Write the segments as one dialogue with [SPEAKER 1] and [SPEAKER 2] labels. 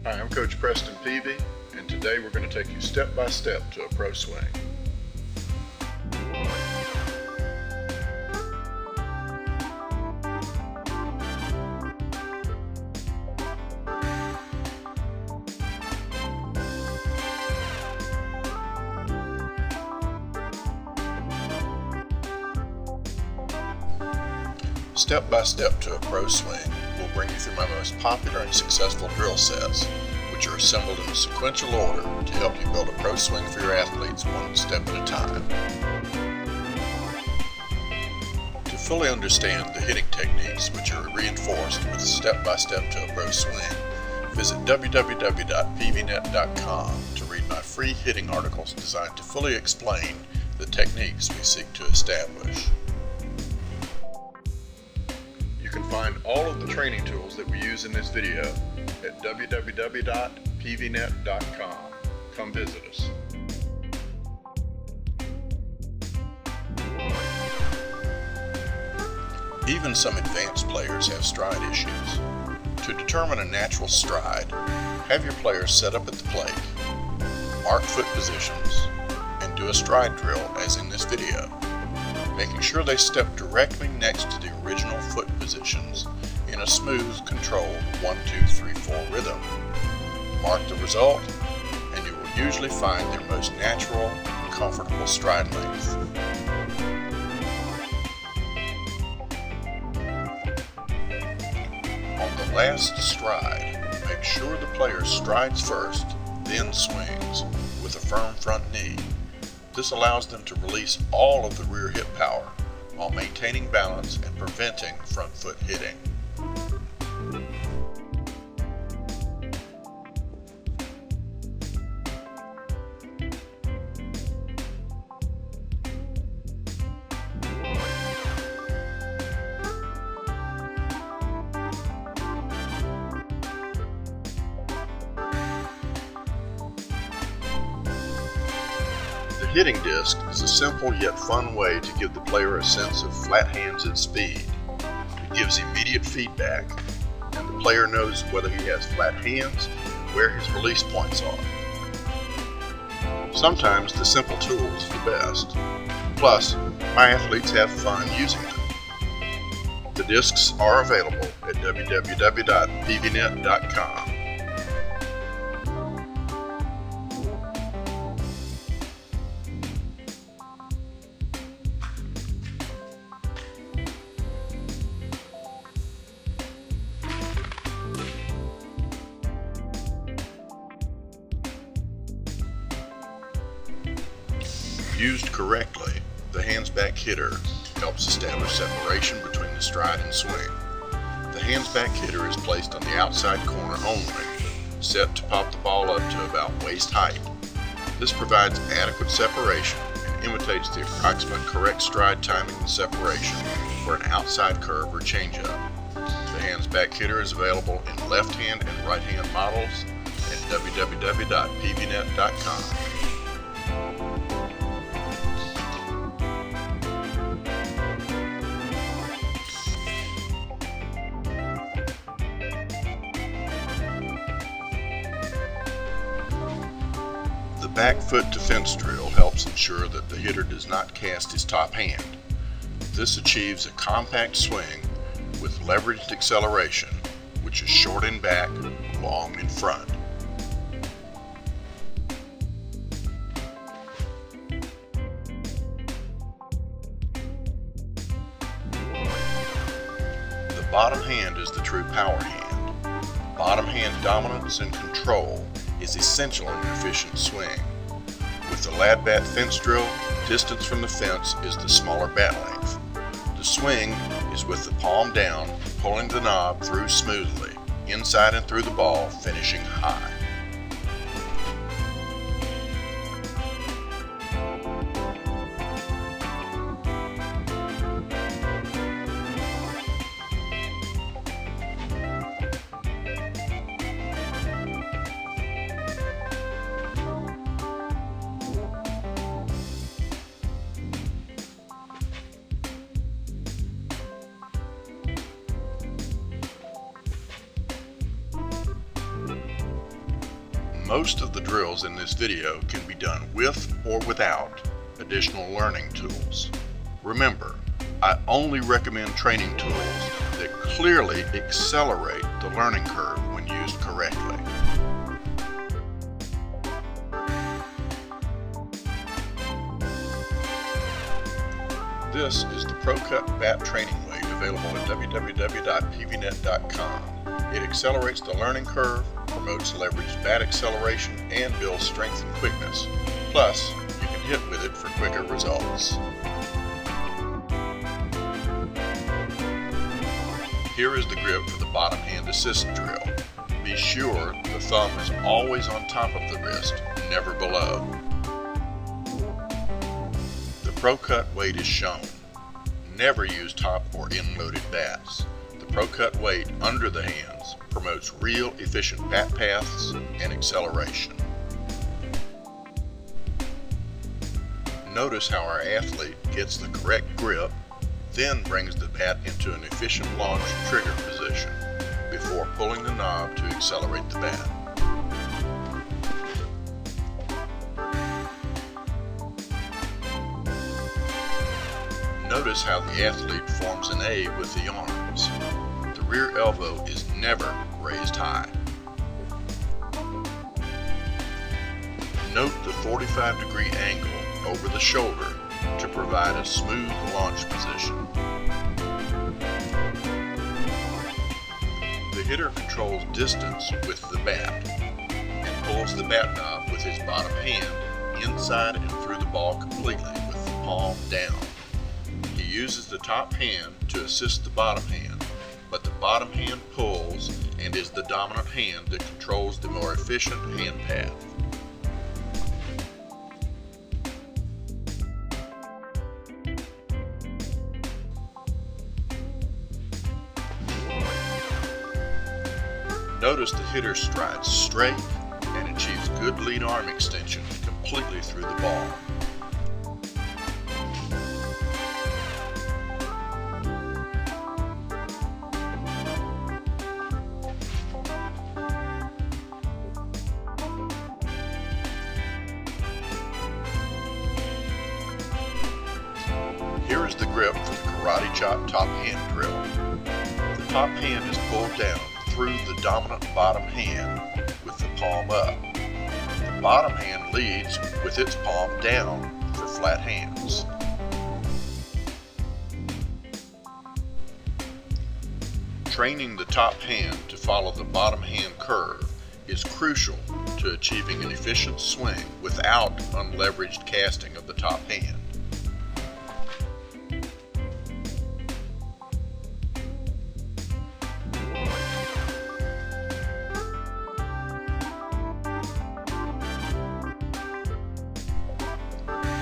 [SPEAKER 1] Hi, I'm Coach Preston Peavy, and today we're going to take you step by step to a pro swing. Step by step to a pro swing will bring you through my most popular and successful drill sets, which are assembled in a sequential order to help you build a pro swing for your athletes one step at a time. To fully understand the hitting techniques which are reinforced with step by step to a pro swing, visit www.peavynet.com to read my free hitting articles designed to fully explain the techniques we seek to establish. You can find all of the training tools that we use in this video at www.peavynet.com. Come visit us. Even some advanced players have stride issues. To determine a natural stride, have your players set up at the plate, mark foot positions, and do a stride drill as in this video, making sure they step directly next to the original foot positions in a smooth, controlled 1, 2, 3, 4 rhythm. Mark the result, and you will usually find their most natural and comfortable stride length. On the last stride, make sure the player strides first, then swings with a firm front knee. This allows them to release all of the rear hip power while maintaining balance and preventing front foot hitting. The hitting disc is a simple yet fun way to give the player a sense of flat hands and speed. It gives immediate feedback, and the player knows whether he has flat hands and where his release points are. Sometimes the simple tool is the best. Plus, my athletes have fun using them. The discs are available at www.peavynet.com. Used correctly, the hands-back hitter helps establish separation between the stride and swing. The hands-back hitter is placed on the outside corner only, set to pop the ball up to about waist height. This provides adequate separation and imitates the approximate correct stride timing and separation for an outside curve or changeup. The hands-back hitter is available in left-hand and right-hand models at www.peavynet.com. The back foot defense drill helps ensure that the hitter does not cast his top hand. This achieves a compact swing with leveraged acceleration, which is short in back, long in front. The bottom hand is the true power hand. Bottom hand dominance and control is essential in an efficient swing. With the lad bat fence drill, distance from the fence is the smaller bat length. The swing is with the palm down, pulling the knob through smoothly, inside and through the ball, finishing high. Most of the drills in this video can be done with or without additional learning tools. Remember, I only recommend training tools that clearly accelerate the learning curve when used correctly. This is the ProCut Bat Training Weight available at www.pvnet.com. It accelerates the learning curve, promotes leveraged bat acceleration, and builds strength and quickness. Plus, you can hit with it for quicker results. Here is the grip for the bottom hand assist drill. Be sure the thumb is always on top of the wrist, never below. The ProCut weight is shown. Never use top or end-loaded bats. The ProCut weight under the hands promotes real efficient bat paths and acceleration. Notice how our athlete gets the correct grip, then brings the bat into an efficient launch trigger position before pulling the knob to accelerate the bat. Notice how the athlete forms an A with the arms. The rear elbow is never raised high. Note the 45-degree angle over the shoulder to provide a smooth launch position. The hitter controls distance with the bat and pulls the bat knob with his bottom hand inside and through the ball completely with the palm down. He uses the top hand to assist the bottom hand, but the bottom hand pulls and is the dominant hand that controls the more efficient hand path. Notice the hitter strides straight and achieves good lead arm extension completely through the ball. Here is the grip for the Karate Chop top hand drill. The top hand is pulled down through the dominant bottom hand with the palm up. The bottom hand leads with its palm down for flat hands. Training the top hand to follow the bottom hand curve is crucial to achieving an efficient swing without unleveraged casting of the top hand.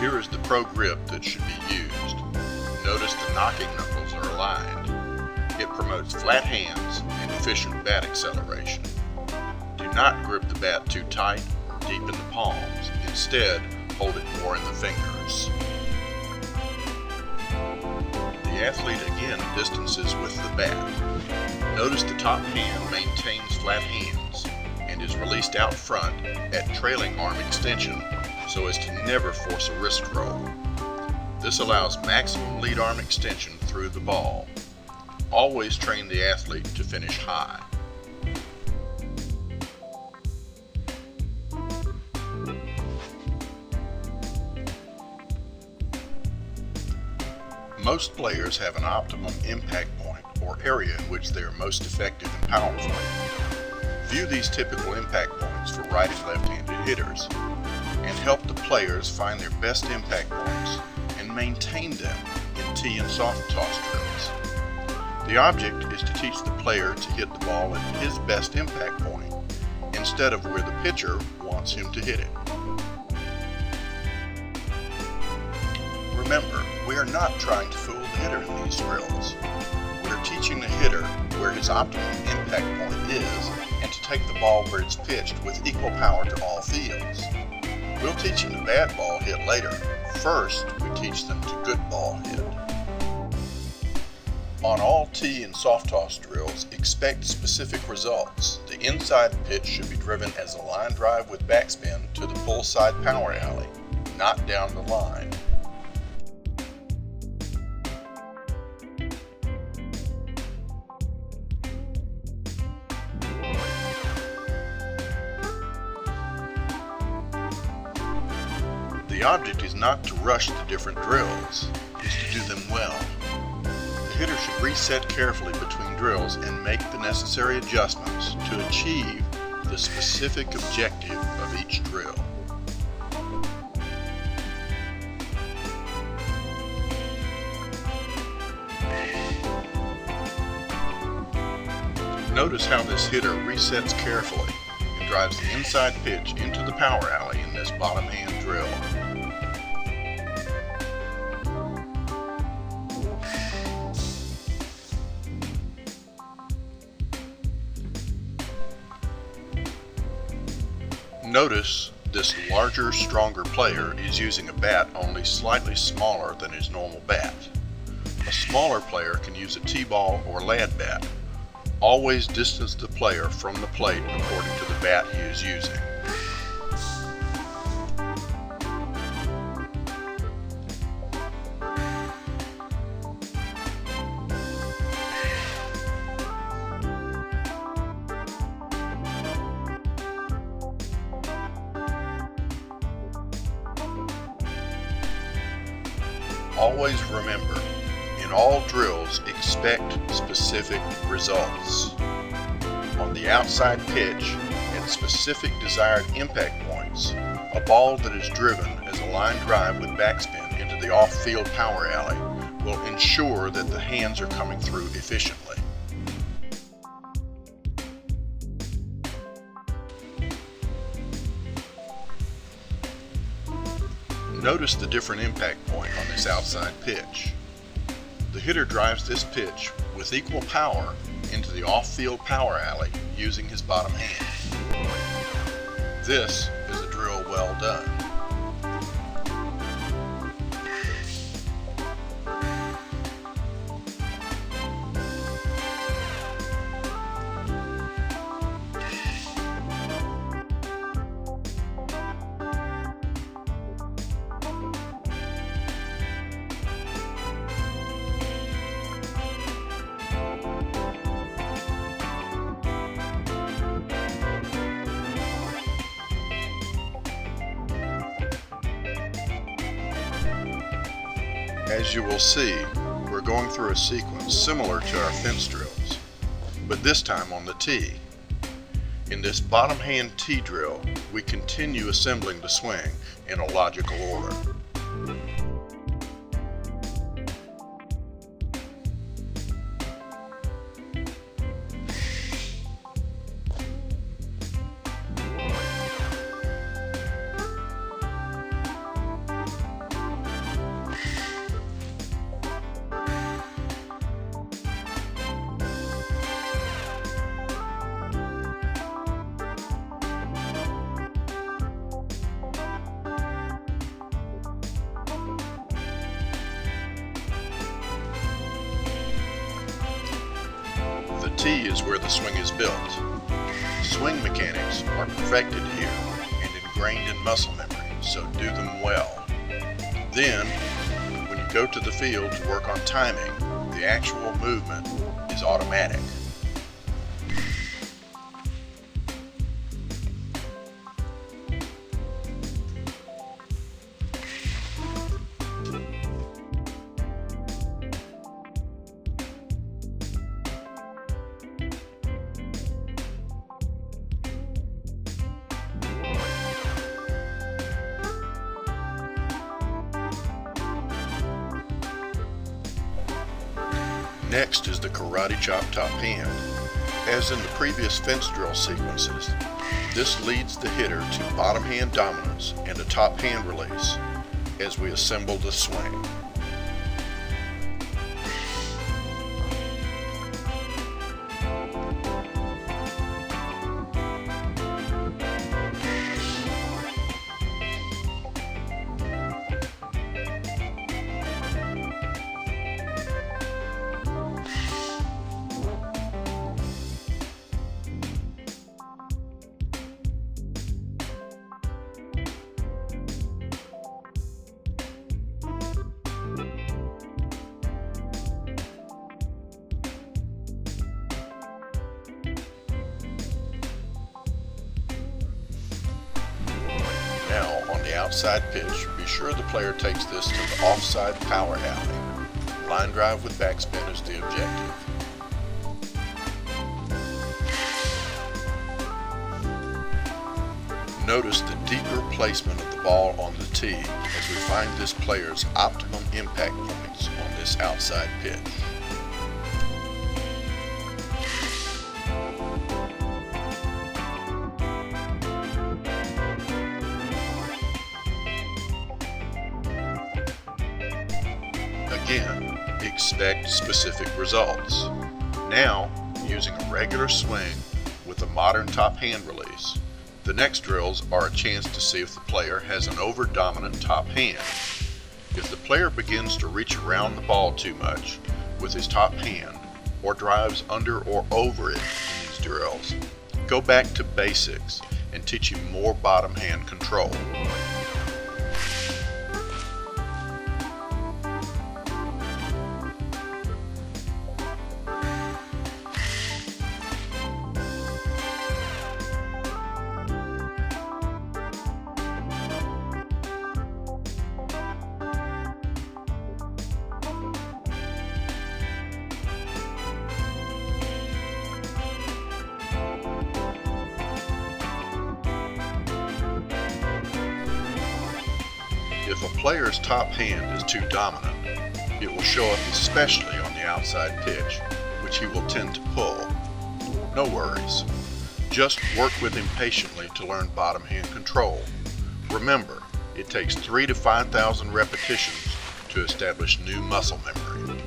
[SPEAKER 1] Here is the pro grip that should be used. Notice the knocking knuckles are aligned. It promotes flat hands and efficient bat acceleration. Do not grip the bat too tight or deep in the palms. Instead, hold it more in the fingers. The athlete again distances with the bat. Notice the top hand maintains flat hands and is released out front at trailing arm extension so as to never force a wrist roll. This allows maximum lead arm extension through the ball. Always train the athlete to finish high. Most players have an optimum impact point or area in which they are most effective and powerful. View these typical impact points for right and left-handed hitters and help the players find their best impact points and maintain them in tee and soft toss drills. The object is to teach the player to hit the ball at his best impact point instead of where the pitcher wants him to hit it. Remember, we are not trying to fool the hitter in these drills. We are teaching the hitter where his optimum impact point is and to take the ball where it's pitched with equal power to all fields. We'll teach them the bad ball hit later. First, we teach them to good ball hit. On all tee and soft toss drills, expect specific results. The The inside pitch should be driven as a line drive with backspin to the pull side power alley, not down the line. The object is not to rush the different drills, is to do them well. The hitter should reset carefully between drills and make the necessary adjustments to achieve the specific objective of each drill. Notice how this hitter resets carefully and drives the inside pitch into the power alley in this bottom hand drill. Notice this larger, stronger player is using a bat only slightly smaller than his normal bat. A smaller player can use a T-ball or lad bat. Always distance the player from the plate according to the bat he is using. Always remember, in all drills, expect specific results. On the outside pitch, at specific desired impact points, a ball that is driven as a line drive with backspin into the off-field power alley will ensure that the hands are coming through efficiently. Notice the different impact point on this outside pitch. The hitter drives this pitch with equal power into the off-field power alley using his bottom hand. This is a drill well done. As you will see, we're going through a sequence similar to our fence drills, but this time on the tee. In this bottom hand tee drill, we continue assembling the swing in a logical order. The tee is where the swing is built. Swing mechanics are perfected here and ingrained in muscle memory, so do them well. Then, when you go to the field to work on timing, the actual movement is automatic. Next is the karate chop top hand. As in the previous fence drill sequences, this leads the hitter to bottom hand dominance and a top hand release as we assemble the swing. outside pitch, be sure the player takes this to the offside power alley. Line drive with backspin is the objective. Notice the deeper placement of the ball on the tee as we find this player's optimum impact points on this outside pitch. Again, expect specific results. Now, using a regular swing with a modern top hand release, the next drills are a chance to see if the player has an over-dominant top hand. If the player begins to reach around the ball too much with his top hand, or drives under or over it in these drills, go back to basics and teach him more bottom hand control. If a player's top hand is too dominant, it will show up especially on the outside pitch, which he will tend to pull. No worries. Just work with him patiently to learn bottom hand control. Remember, it takes 3,000 to 5,000 repetitions to establish new muscle memory.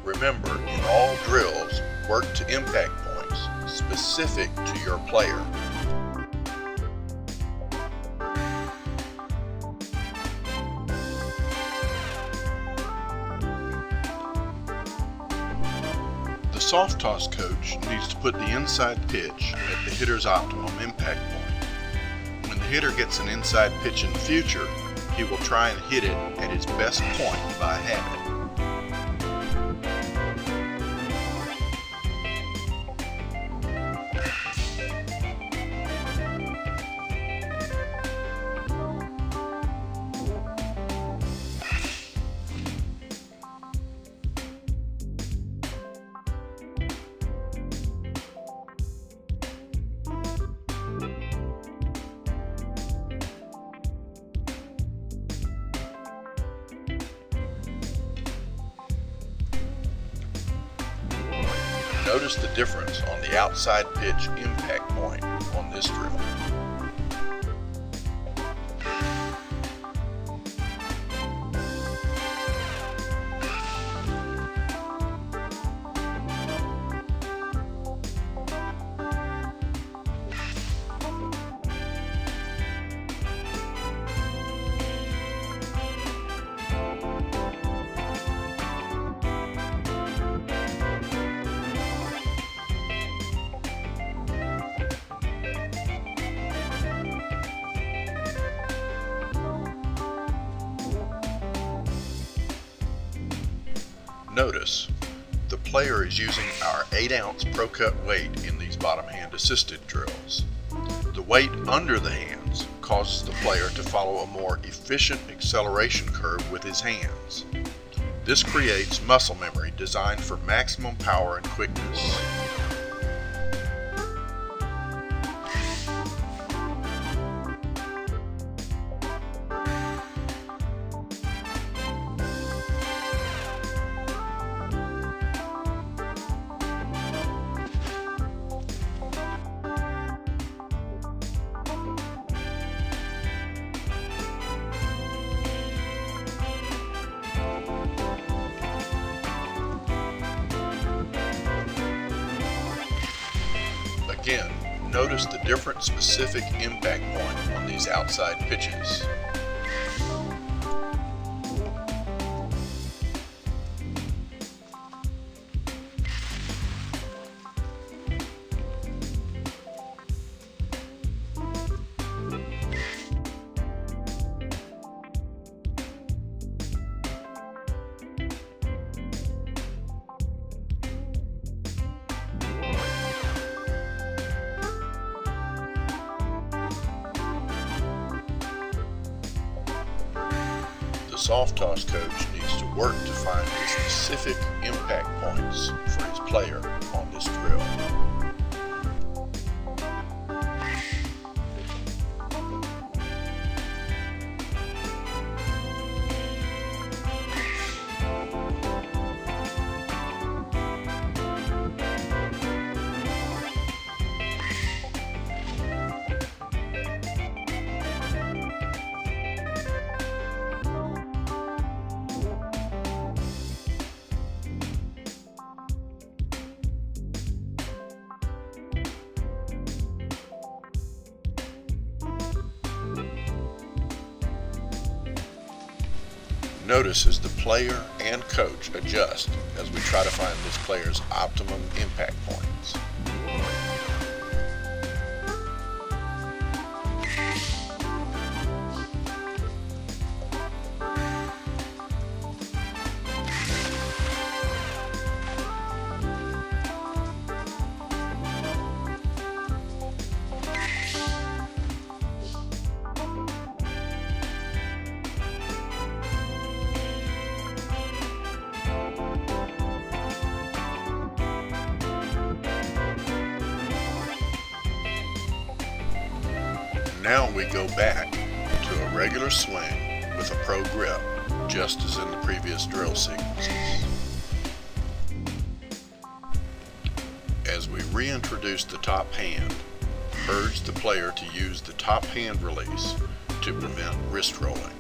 [SPEAKER 1] Remember, in all drills, work to impact points specific to your player. The soft toss coach needs to put the inside pitch at the hitter's optimum impact point. When the hitter gets an inside pitch in the future, he will try and hit it at its best point by habit. Notice the difference on the outside pitch impact point on this drill. Notice, the player is using our 8-ounce Pro Cut weight in these bottom hand assisted drills. The weight under the hands causes the player to follow a more efficient acceleration curve with his hands. This creates muscle memory designed for maximum power and quickness. Again, notice the different specific impact point on these outside pitches. the soft toss coach needs to work to find the specific impact points for his player on this drill. Notice as the player and coach adjust as we try to find this player's optimum impact points. Now we go back to a regular swing with a pro grip, just as in the previous drill sequences. As we reintroduce the top hand, urge the player to use the top hand release to prevent wrist rolling.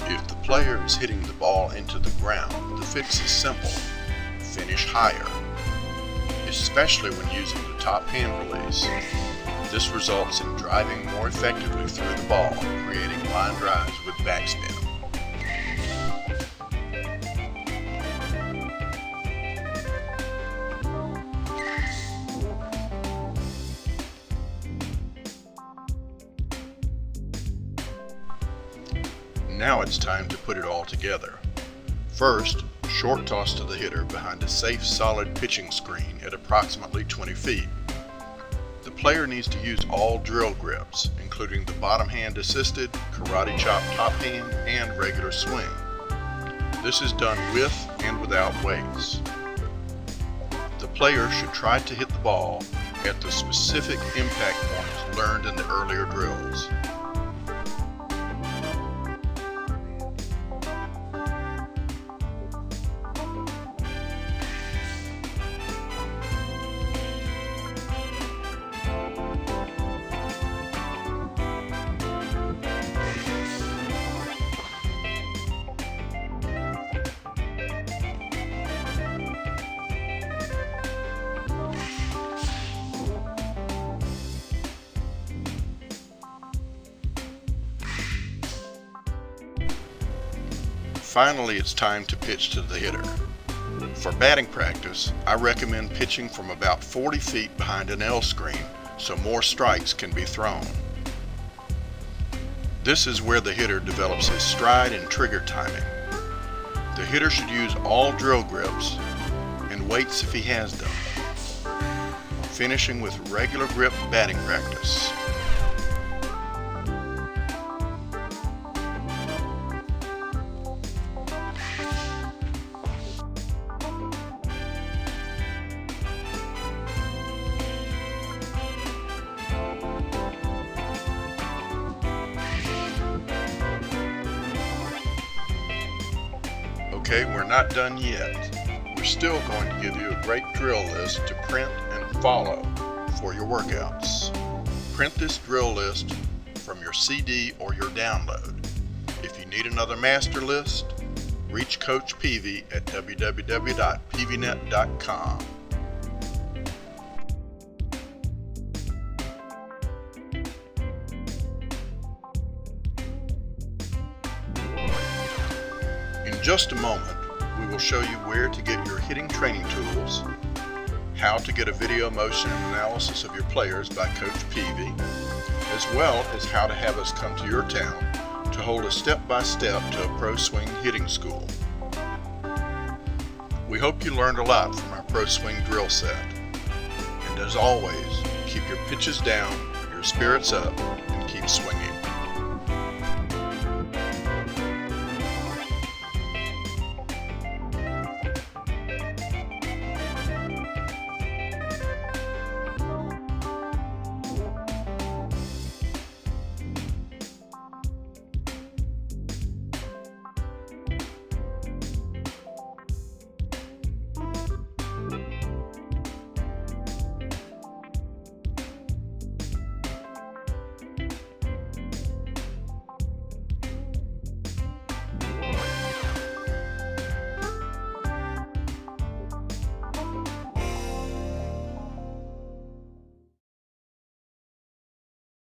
[SPEAKER 1] If the player is hitting the ball into the ground, the fix is simple: finish higher, especially when using the top hand release. This results in driving more effectively through the ball, creating line drives with backspin. Now it's time to put it all together. First, short toss to the hitter behind a safe, solid pitching screen at approximately 20 feet. The player needs to use all drill grips, including the bottom hand assisted, karate chop top hand, and regular swing. This is done with and without weights. The player should try to hit the ball at the specific impact points learned in the earlier drills. Finally, it's time to pitch to the hitter. For batting practice, I recommend pitching from about 40 feet behind an L screen so more strikes can be thrown. This is where the hitter develops his stride and trigger timing. The hitter should use all drill grips and weights if he has them, finishing with regular grip batting practice. Okay, we're not done yet. We're still going to give you a great drill list to print and follow for your workouts. Print this drill list from your CD or your download. If you need another master list, reach Coach Peavy at www.peavynet.com. In just a moment, we will show you where to get your hitting training tools, how to get a video motion and analysis of your players by Coach Peavy, as well as how to have us come to your town to hold a step-by-step to a Pro Swing hitting school. We hope you learned a lot from our Pro Swing drill set. And as always, keep your pitches down, your spirits up, and keep swinging.